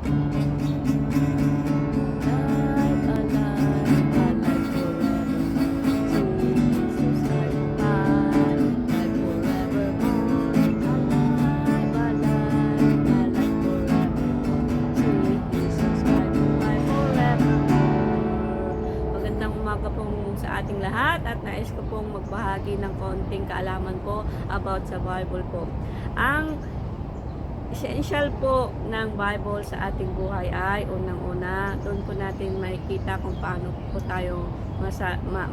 Alive, alive, alive forever. Sweet Jesus, I'm alive, alive forevermore. Alive, alive, alive forevermore. Sweet Jesus, I'm alive forevermore. Magandang umaga pong sa ating lahat at nais ko pong magbahagi ng konting kaalaman po about sa Bible po. Ang essential po ng Bible sa ating buhay ay unang-una, doon po natin makikita kung paano po tayo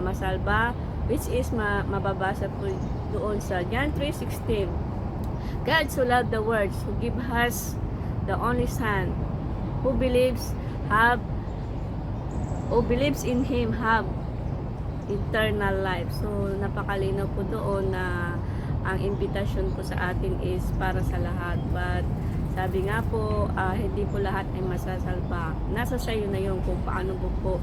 masalba, which is mababasa po doon sa John 3:16. God so loved the world, who give us the only Son, who believes in Him have eternal life. So napakalinaw po doon na ang invitation po sa atin is para sa lahat. But sabi nga po, hindi po lahat ay masasalba. Nasa sayo na yung kung paano po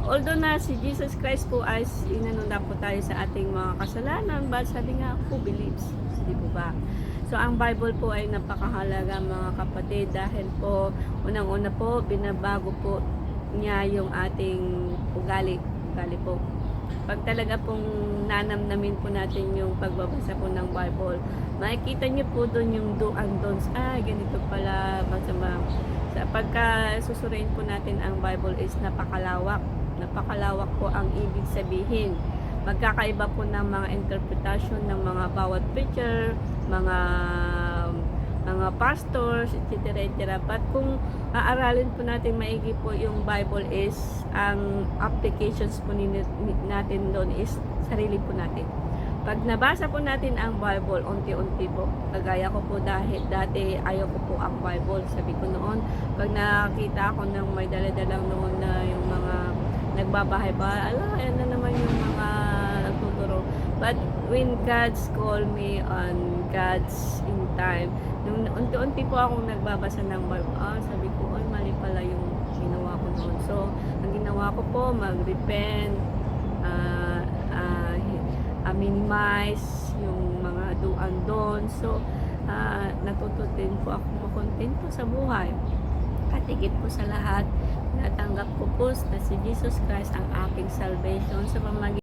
although na si Jesus Christ po ay inanunda po tayo sa ating mga kasalanan, but sabi nga, who believes? Hindi po ba? So ang Bible po ay napakahalaga mga kapatid, dahil po unang-una po binabago po niya yung ating ugali po. Pag talaga pong nanamnamin po natin yung pagbabasa po ng Bible, makikita niyo po doon yung do and don'ts. Ganito pala masama. Sa pagka susuriin po natin ang Bible is napakalawak. Napakalawak po ang ibig sabihin. Magkakaiba po ng mga interpretation ng mga bawat preacher, mga pastors, etc. etc. But kung aaralin po natin maigi po yung Bible is, ang applications po natin doon is sarili po natin. Pag nabasa po natin ang Bible, unti-unti po, kagaya ko po dahil dati ayaw ko po ang Bible. Sabi ko noon, pag nakakita ako ng may daladalang noon na yung mga nagbabahay ba, yan na naman yung mga nagtuturo. But when God's call me on God's in time, nung unti-unti po akong nagbabasa ng Bible, sabi ko, mali pala yung ginawa ko noon. So, ang ginawa ko po, mag-repent, minimize yung mga do and don't. So, natututin po ako makontento sa buhay. At higit po sa lahat, natanggap ko po na si Jesus Christ ang aking salvation sa pamamagitan